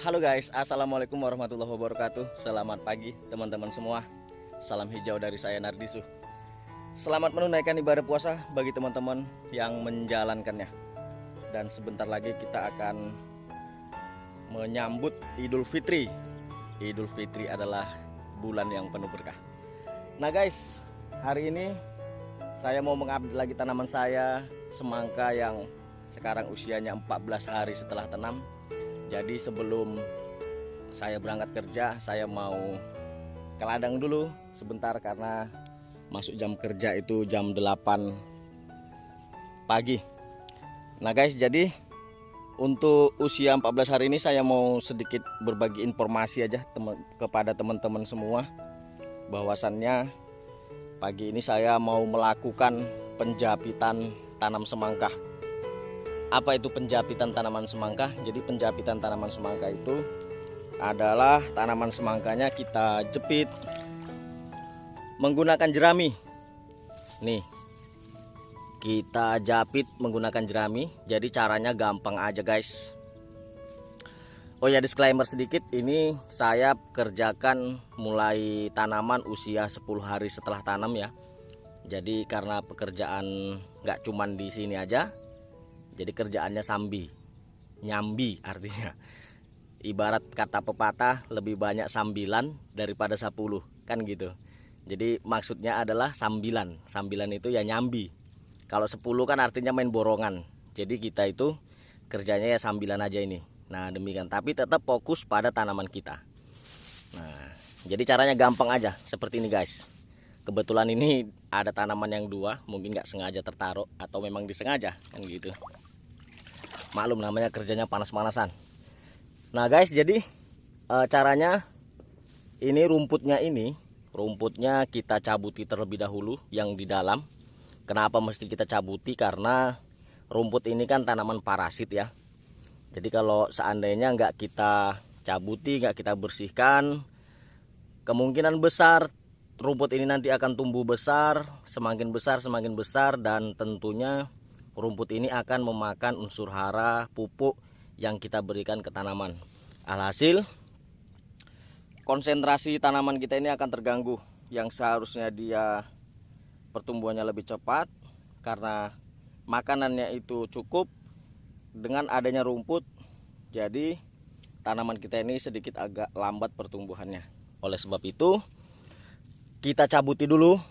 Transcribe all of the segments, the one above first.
Halo guys, assalamualaikum warahmatullahi wabarakatuh. Selamat pagi teman-teman semua. Salam hijau dari saya Nardisu. Selamat menunaikan ibadah puasa bagi teman-teman yang menjalankannya. Dan sebentar lagi kita akan menyambut Idul Fitri. Idul Fitri adalah bulan yang penuh berkah. Nah guys, hari ini saya mau mengupdate lagi tanaman saya, semangka yang sekarang usianya 14 hari setelah tanam. Jadi sebelum saya berangkat kerja, saya mau ke ladang dulu sebentar karena masuk jam kerja itu jam 8 pagi. Nah guys, jadi untuk usia 14 hari ini saya mau sedikit berbagi informasi aja kepada teman-teman semua. Bahwasannya pagi ini saya mau melakukan penjapitan tanam semangka. Apa itu penjapitan tanaman semangka? Jadi penjapitan tanaman semangka itu adalah tanaman semangkanya kita jepit menggunakan jerami. Nih, kita japit menggunakan jerami. Jadi caranya gampang aja guys. Oh ya, disclaimer sedikit, ini saya kerjakan mulai tanaman usia 10 hari setelah tanam ya. Jadi karena pekerjaan nggak cuman di sini aja, jadi kerjaannya nyambi artinya. Ibarat kata pepatah, lebih banyak sambilan daripada 10 kan gitu. Jadi maksudnya adalah sambilan itu ya nyambi. Kalau 10 kan artinya main borongan. Jadi kita itu kerjanya ya sambilan aja ini. Nah demikian, tapi tetap fokus pada tanaman kita. Nah jadi caranya gampang aja seperti ini guys. Kebetulan ini ada tanaman yang dua, mungkin nggak sengaja tertaruh atau memang disengaja kan gitu. Maklum namanya kerjanya panas-panasan. Nah guys, jadi caranya ini rumputnya kita cabuti terlebih dahulu yang di dalam. Kenapa mesti kita cabuti? Karena rumput ini kan tanaman parasit ya. Jadi kalau seandainya nggak kita cabuti, nggak kita bersihkan, kemungkinan besar rumput ini nanti akan tumbuh besar, semakin besar, dan tentunya rumput ini akan memakan unsur hara, pupuk yang kita berikan ke tanaman. Alhasil konsentrasi tanaman kita ini akan terganggu. Yang seharusnya dia pertumbuhannya lebih cepat karena makanannya itu cukup, dengan adanya rumput jadi tanaman kita ini sedikit agak lambat pertumbuhannya. Oleh sebab itu kita cabuti dulu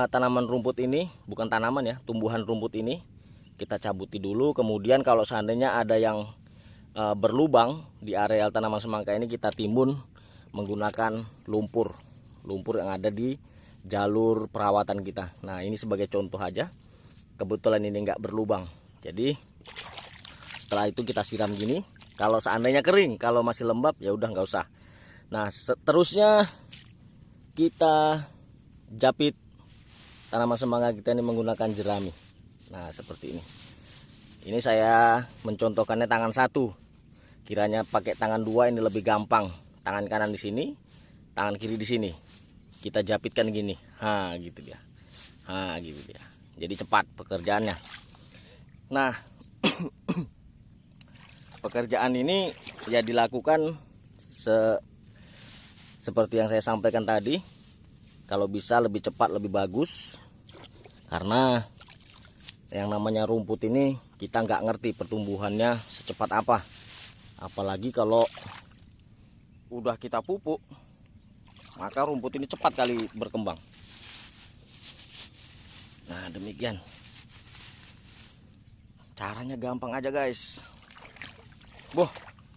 tanaman rumput ini, bukan tanaman ya, tumbuhan rumput ini kita cabuti dulu. Kemudian kalau seandainya ada yang berlubang di areal tanaman semangka ini, kita timbun menggunakan lumpur yang ada di jalur perawatan kita. Nah ini sebagai contoh aja, kebetulan ini enggak berlubang. Jadi setelah itu kita siram gini. Kalau seandainya kering, kalau masih lembab ya udah nggak usah. Nah seterusnya kita japit tanaman semangka kita ini menggunakan jerami. Nah seperti ini. Ini saya mencontohkannya tangan satu. Kiranya pakai tangan dua ini lebih gampang. Tangan kanan di sini, tangan kiri di sini. Kita japitkan gini. Gitu dia. Gitu dia. Jadi cepat pekerjaannya. Nah, pekerjaan ini ya dilakukan seperti yang saya sampaikan tadi. Kalau bisa lebih cepat lebih bagus. Karena yang namanya rumput ini kita nggak ngerti pertumbuhannya secepat apa. Apalagi kalau udah kita pupuk, maka rumput ini cepat kali berkembang. Nah demikian. Caranya gampang aja guys.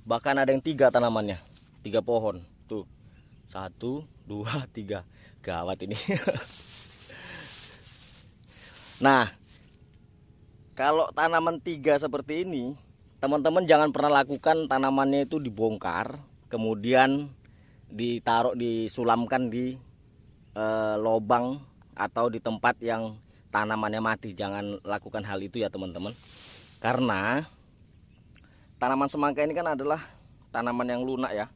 Bahkan ada yang 3 tanamannya, 3 pohon. Tuh 1, 2, 3. Gawat ini. Nah kalau tanaman 3 seperti ini, teman-teman jangan pernah lakukan tanamannya itu dibongkar, kemudian disulamkan di lubang atau di tempat yang tanamannya mati. Jangan lakukan hal itu ya teman-teman. Karena tanaman semangka ini kan adalah tanaman yang lunak ya.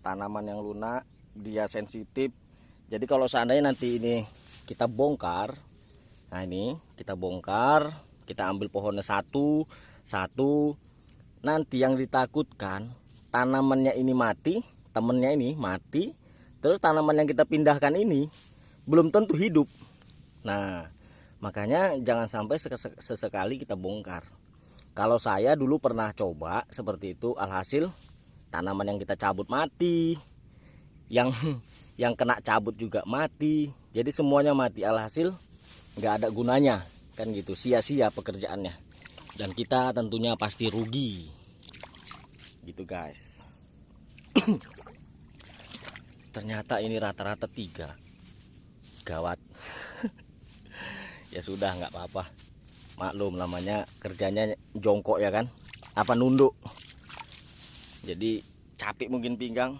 Tanaman yang lunak, dia sensitif. Jadi kalau seandainya nanti ini kita bongkar, nah ini kita bongkar, kita ambil pohonnya satu, nanti yang ditakutkan tanamannya ini mati, temennya ini mati, terus tanaman yang kita pindahkan ini belum tentu hidup. Nah, makanya jangan sampai sesekali kita bongkar. Kalau saya dulu pernah coba seperti itu, alhasil tanaman yang kita cabut mati, yang kena cabut juga mati, jadi semuanya mati, alhasil nggak ada gunanya kan gitu, sia-sia pekerjaannya, dan kita tentunya pasti rugi gitu guys. Ternyata ini rata-rata 3, gawat. Ya sudah, nggak apa-apa, maklum namanya kerjanya jongkok ya kan, apa nunduk, jadi capek mungkin pinggang,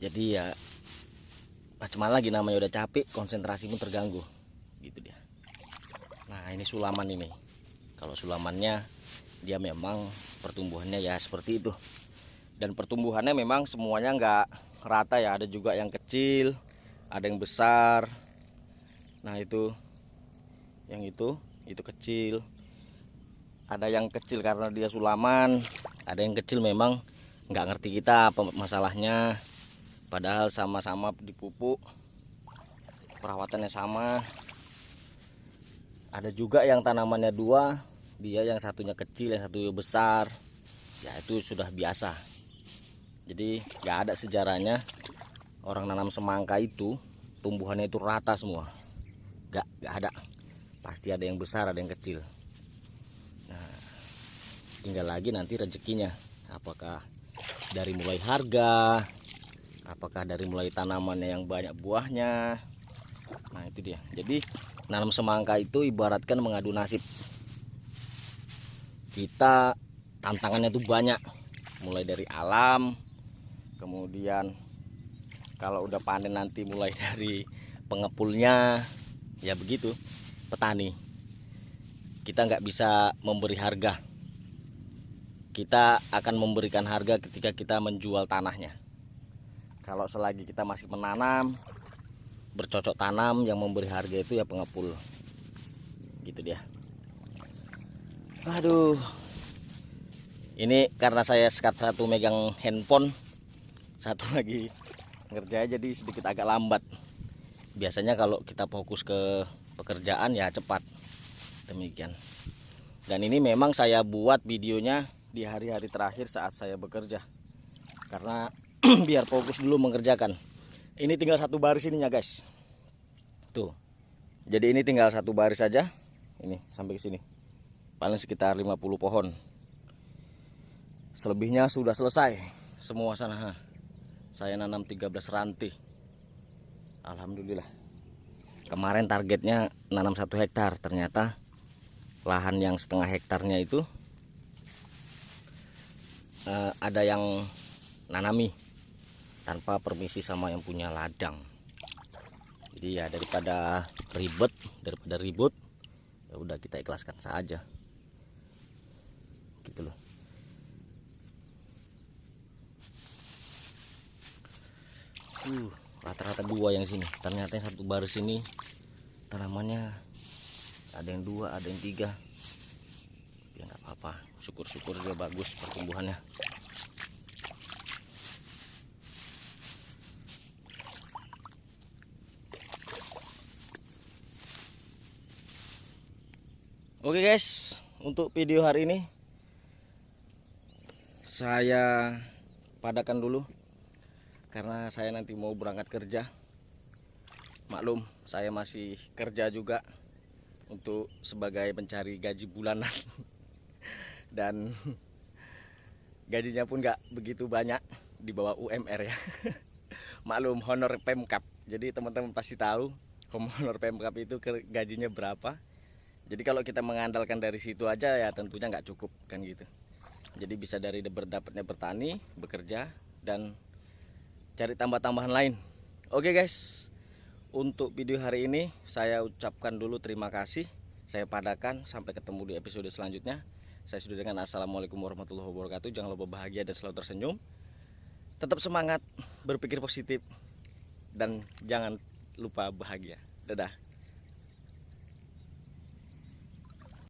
jadi ya macam lagi, namanya udah capek, konsentrasimu terganggu gitu dia. Nah ini sulaman ini, kalau sulamannya dia memang pertumbuhannya ya seperti itu, dan pertumbuhannya memang semuanya nggak rata ya, ada juga yang kecil, ada yang besar. Nah itu yang itu kecil, ada yang kecil karena dia sulaman, ada yang kecil memang nggak ngerti kita apa masalahnya, padahal sama-sama dipupuk, perawatannya sama. Ada juga yang tanamannya 2, dia yang satunya kecil, yang satunya besar, ya itu sudah biasa. Jadi nggak ada sejarahnya orang nanam semangka itu tumbuhannya itu rata semua, nggak ada, pasti ada yang besar, ada yang kecil. Nah tinggal lagi nanti rezekinya, apakah dari mulai harga, apakah dari mulai tanamannya yang banyak buahnya. Nah itu dia. Jadi nanam semangka itu ibaratkan mengadu nasib. Kita tantangannya itu banyak, mulai dari alam, kemudian kalau udah panen nanti mulai dari pengepulnya, ya begitu petani. Kita nggak bisa memberi harga, kita akan memberikan harga ketika kita menjual tanahnya. Kalau selagi kita masih menanam, bercocok tanam, yang memberi harga itu ya pengepul gitu dia. Aduh, ini karena saya satu megang handphone, satu lagi ngerjain, jadi sedikit agak lambat. Biasanya kalau kita fokus ke pekerjaan ya cepat, demikian. Dan ini memang saya buat videonya di hari-hari terakhir saat saya bekerja, karena biar fokus dulu mengerjakan. Ini tinggal 1 baris ininya guys, tuh. Jadi ini tinggal 1 baris saja, ini sampai ke sini paling sekitar 50 pohon. Selebihnya sudah selesai semua sana. Saya nanam 13 ranting, alhamdulillah. Kemarin targetnya nanam 1 hektar, ternyata lahan yang setengah hektarnya itu ada yang nanami tanpa permisi sama yang punya ladang. Jadi ya daripada ribut, ya udah kita ikhlaskan saja gitu loh. Rata-rata 2 yang sini, ternyata yang 1 baris ini tanamannya ada yang 2, ada yang 3. Ya nggak apa-apa, syukur-syukur dia bagus pertumbuhannya. Oke guys, untuk video hari ini saya padakan dulu, karena saya nanti mau berangkat kerja. Maklum, saya masih kerja juga untuk sebagai pencari gaji bulanan dan gajinya pun nggak begitu banyak, di bawah UMR ya. Maklum, honor Pemkap. Jadi teman-teman pasti tahu honor Pemkap itu gajinya berapa. Jadi kalau kita mengandalkan dari situ aja ya tentunya nggak cukup kan gitu. Jadi bisa dari berdapatnya bertani, bekerja, dan cari tambah-tambahan lain. Oke guys, untuk video hari ini saya ucapkan dulu terima kasih. Saya padakan, sampai ketemu di episode selanjutnya. Saya sudah dengan assalamualaikum warahmatullahi wabarakatuh. Jangan lupa bahagia dan selalu tersenyum. Tetap semangat, berpikir positif, dan jangan lupa bahagia. Dadah.